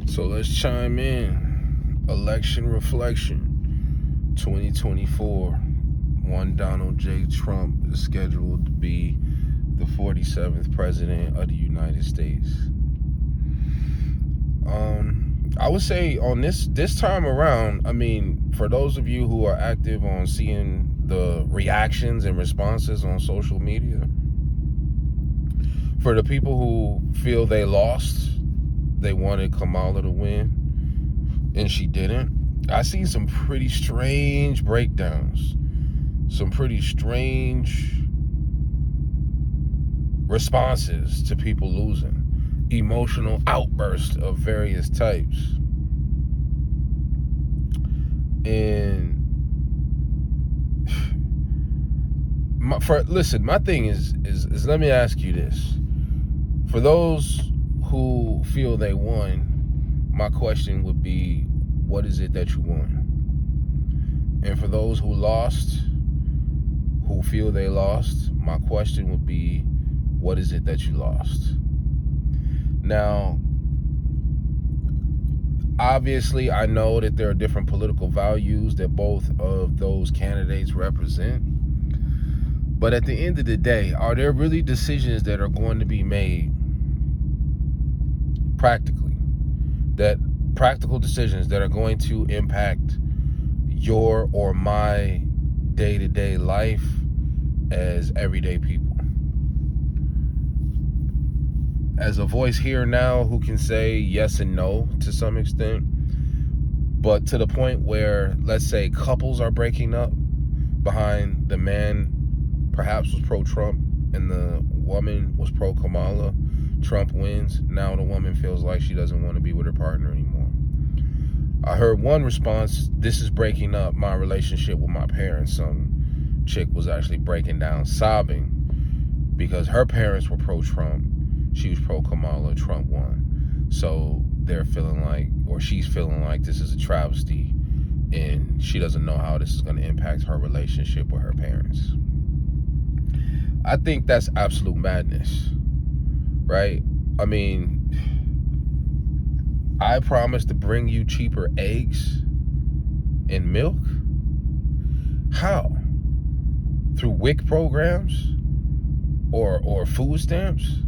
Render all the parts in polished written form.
So let's chime in. Election reflection 2024. One Donald J. Trump is scheduled to be the 47th president of the United States. I would say on this time around, for those of you who are active on seeing the reactions and responses on social media, for the people who feel they lost, they wanted Kamala to win, and she didn't. I see some pretty strange breakdowns, some pretty strange responses to people losing, emotional outbursts of various types. And my thing is let me ask you this. For those who feel they won, my question would be, what is it that you won? And for those who lost, who feel they lost, my question would be, what is it that you lost? Now, obviously, I know that there are different political values that both of those candidates represent. But at the end of the day, are there really decisions that are going to be made practically, that practical decisions that are going to impact your or my day-to-day life as everyday people? As a voice here now who can say yes and no to some extent, but to the point where, let's say, couples are breaking up behind the man perhaps was pro-Trump and the woman was pro-Kamala. Trump wins. Now the woman feels like she doesn't want to be with her partner anymore. I heard one response, this is breaking up my relationship with my parents. Some chick was actually breaking down, sobbing, because her parents were pro-Trump. She was pro-Kamala. Trump won. So they're feeling like, or she's feeling like, this is a travesty, and she doesn't know how this is going to impact her relationship with her parents. I think that's absolute madness, right? I promised to bring you cheaper eggs and milk. How? Through WIC programs or food stamps?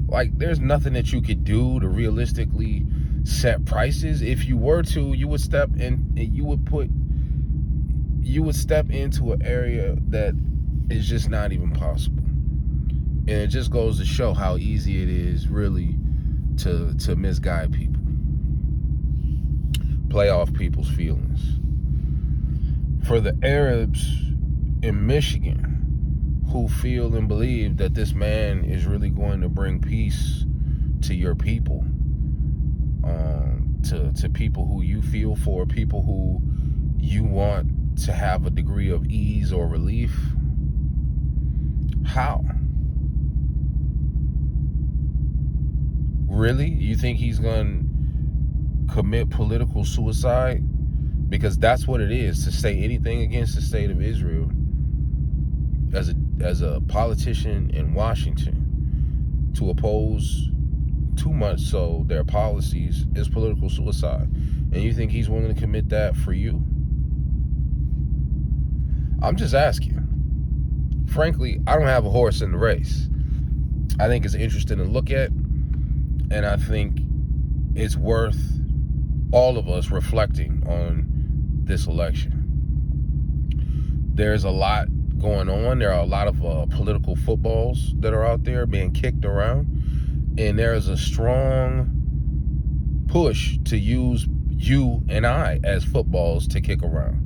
Like, there's nothing that you could do to realistically set prices. If you were to, you would step in and you would step into an area that is just not even possible. And it just goes to show how easy it is really to misguide people, play off people's feelings. For the Arabs in Michigan who feel and believe that this man is really going to bring peace to your people, to people who you feel for, people who you want to have a degree of ease or relief, how? Really? You think he's going to commit political suicide? Because that's what it is, to say anything against the state of Israel as a politician in Washington, to oppose too much so their policies, is political suicide. And you think he's willing to commit that for you? I'm just asking. Frankly, I don't have a horse in the race. I think it's interesting to look at, and I think it's worth all of us reflecting on this election. There's a lot going on. There are a lot of political footballs that are out there being kicked around, and there is a strong push to use you and I as footballs to kick around.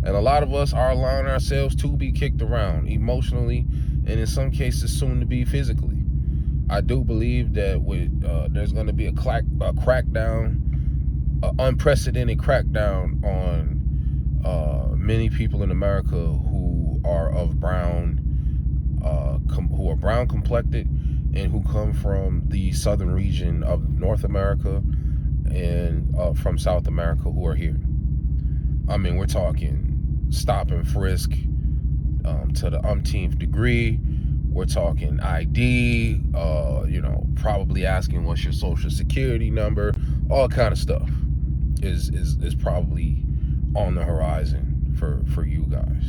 And a lot of us are allowing ourselves to be kicked around emotionally, and in some cases soon to be physically. I do believe that there's going to be a crackdown, an unprecedented crackdown on many people in America who are of brown, who are brown complected, and who come from the southern region of North America and from South America, who are here. We're talking stop and frisk to the umpteenth degree. We're talking ID, probably asking what's your social security number, all kind of stuff is probably on the horizon for you guys.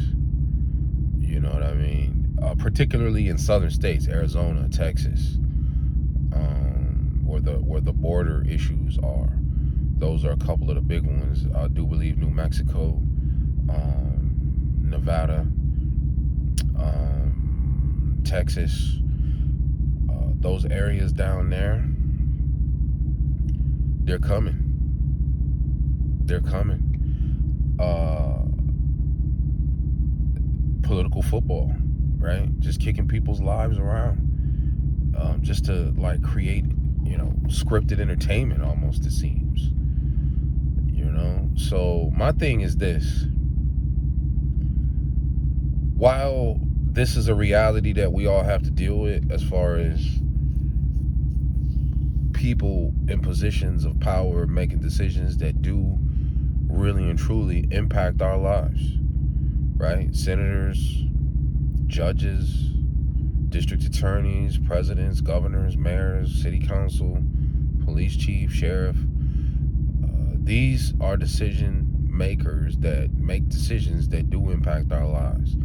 You know what I mean? Particularly in southern states, Arizona, Texas, where the border issues are. Those are a couple of the big ones. I do believe New Mexico, Nevada, Texas, those areas down there, they're coming. They're coming. Political football, right? Just kicking people's lives around, just to like create, scripted entertainment almost, it seems. So my thing is this: while this is a reality that we all have to deal with, as far as people in positions of power making decisions that do really and truly impact our lives, right? Senators, judges, district attorneys, presidents, governors, mayors, city council, police chief, sheriff. These are decision makers that make decisions that do impact our lives.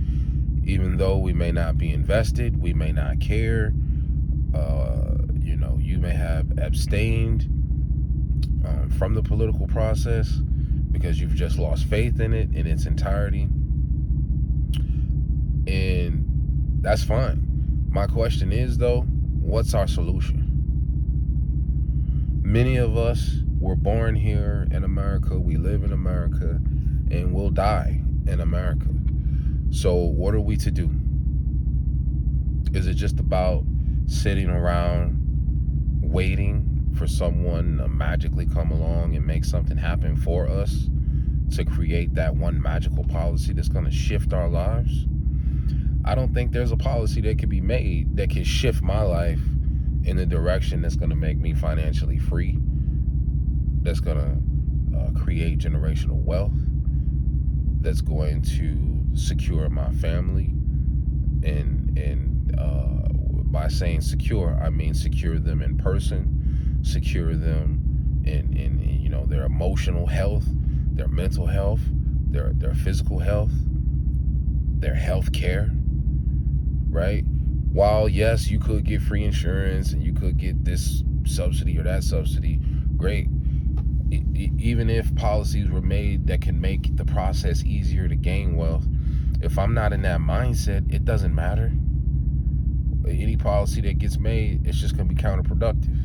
Even though we may not be invested, we may not care, you may have abstained from the political process because you've just lost faith in it in its entirety. And that's fine. My question is, though, what's our solution? Many of us were born here in America, we live in America, and we'll die in America. So what are we to do? Is it just about sitting around waiting for someone to magically come along and make something happen for us to create that one magical policy that's going to shift our lives? I don't think there's a policy that could be made that can shift my life in the direction that's going to make me financially free, that's going to create generational wealth, that's going to secure my family. And by saying secure, I mean secure them in person, secure them in their emotional health, their mental health, their physical health, their health care, right? While yes, you could get free insurance and you could get this subsidy or that subsidy, great. Even if policies were made that can make the process easier to gain wealth, if I'm not in that mindset, it doesn't matter. Any policy that gets made, it's just going to be counterproductive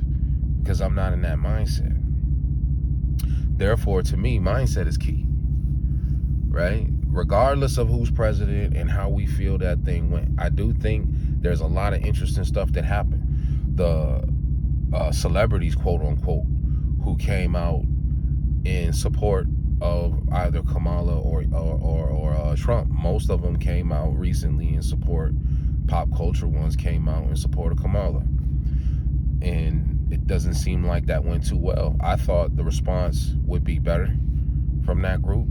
because I'm not in that mindset. Therefore, to me, mindset is key, right? Regardless of who's president and how we feel that thing went, I do think there's a lot of interesting stuff that happened. The celebrities, quote unquote, who came out in support of either Kamala or Trump. Most of them came out recently in support. Pop culture ones came out in support of Kamala. And it doesn't seem like that went too well. I thought the response would be better from that group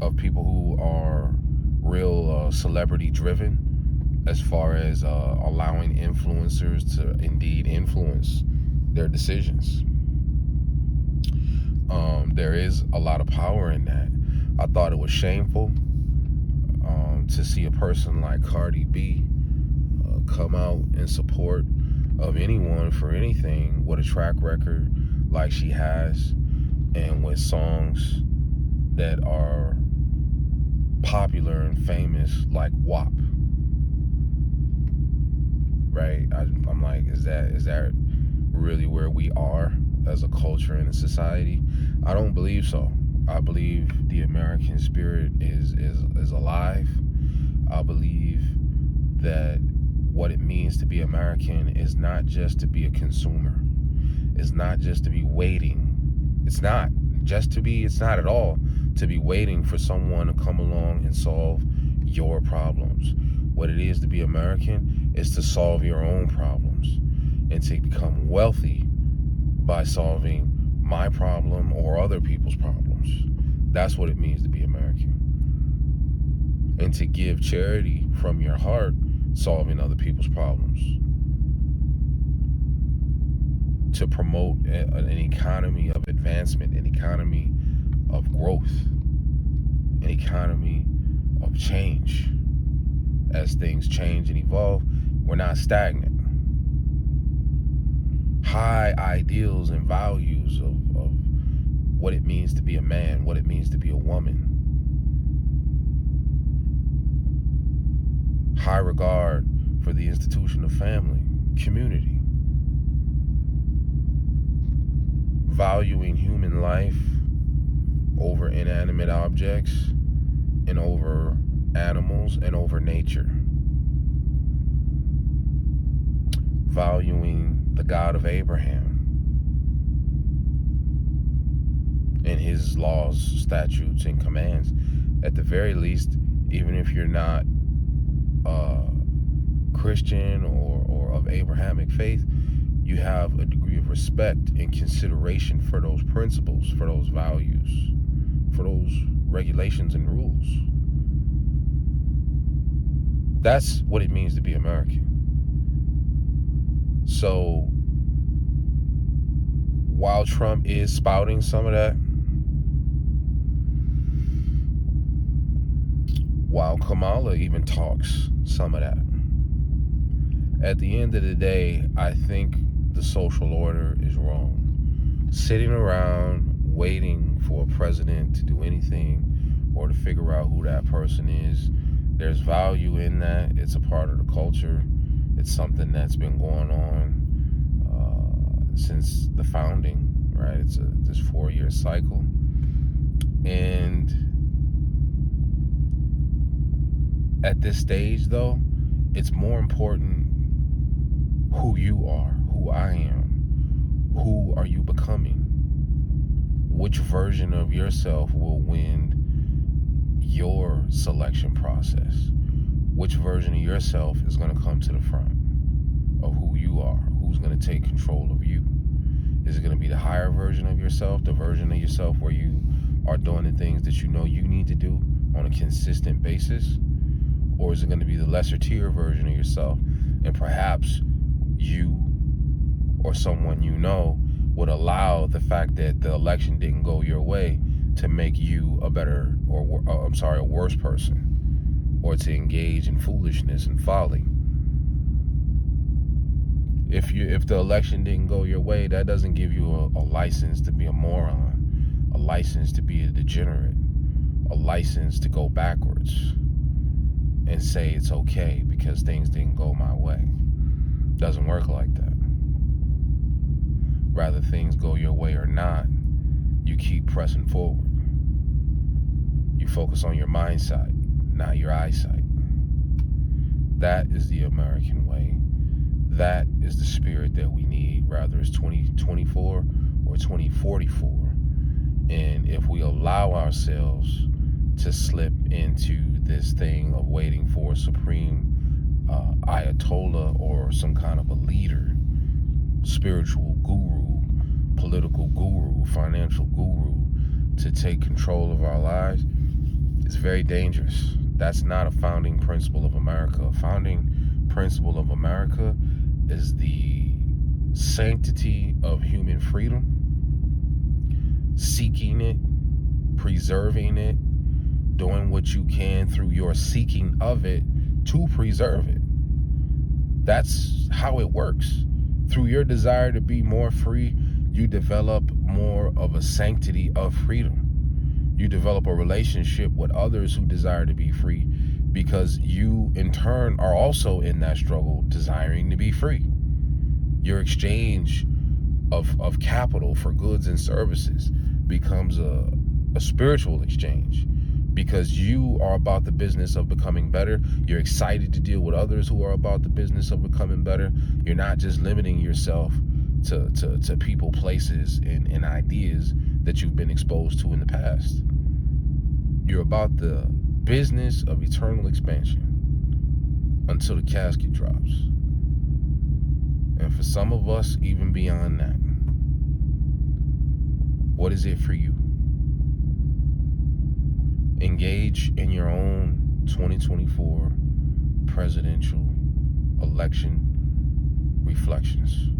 of people who are real celebrity driven, as far as allowing influencers to indeed influence their decisions. There is a lot of power in that. I thought it was shameful to see a person like Cardi B come out in support of anyone for anything with a track record like she has, and with songs that are popular and famous like WAP. Right? I'm like, is that really where we are as a culture and a society? I don't believe so. I believe the American spirit is alive. I believe that what it means to be American is not just to be a consumer. It's not just to be waiting. It's not at all to be waiting for someone to come along and solve your problems. What it is to be American is to solve your own problems and to become wealthy by solving my problem or other people's problems. That's what it means to be American. And to give charity from your heart, solving other people's problems. To promote an economy of advancement advancement, an economy of growth, an economy of change. As things change and evolve, we're not stagnant. High ideals and values of what it means to be a man, what it means to be a woman. High regard for the institution of family, community. Valuing human life over inanimate objects and over animals and over nature. Valuing the God of Abraham and his laws, statutes, and commands. At the very least, even if you're not Christian or of Abrahamic faith, you have a degree of respect and consideration for those principles, for those values, for those regulations and rules. That's what it means to be American. So while Trump is spouting some of that, while Kamala even talks some of that, at the end of the day, I think the social order is wrong. Sitting around waiting for a president to do anything or to figure out who that person is, there's value in that. It's a part of the culture. It's something that's been going on since the founding, right? It's this 4-year cycle. And at this stage, though, it's more important who you are, who I am. Who are you becoming? Which version of yourself will win your selection process? Which version of yourself is going to come to the front of who you are? Who's going to take control of you? Is it going to be the higher version of yourself, the version of yourself where you are doing the things that you know you need to do on a consistent basis? Or is it going to be the lesser tier version of yourself? And perhaps you or someone you know would allow the fact that the election didn't go your way to make you a better, or a worse person, or to engage in foolishness and folly. If the election didn't go your way, that doesn't give you a license to be a moron, a license to be a degenerate, a license to go backwards and say it's okay because things didn't go my way. Doesn't work like that. Rather things go your way or not, you keep pressing forward. You focus on your mindset, not your eyesight. That is the American way. That is the spirit that we need, rather it's 2024 or 2044. And if we allow ourselves to slip into this thing of waiting for a supreme Ayatollah or some kind of a leader, spiritual guru, political guru, financial guru, to take control of our lives, it's very dangerous. That's not a founding principle of America. A founding principle of America is the sanctity of human freedom, seeking it, preserving it, doing what you can through your seeking of it to preserve it. That's how it works. Through your desire to be more free, you develop more of a sanctity of freedom. You develop a relationship with others who desire to be free because you, in turn, are also in that struggle, desiring to be free. Your exchange of capital for goods and services becomes a spiritual exchange, because you are about the business of becoming better. You're excited to deal with others who are about the business of becoming better. You're not just limiting yourself to people, places, and ideas that you've been exposed to in the past. You're about the business of eternal expansion until the casket drops. And for some of us, even beyond that. What is it for you? Engage in your own 2024 presidential election reflections.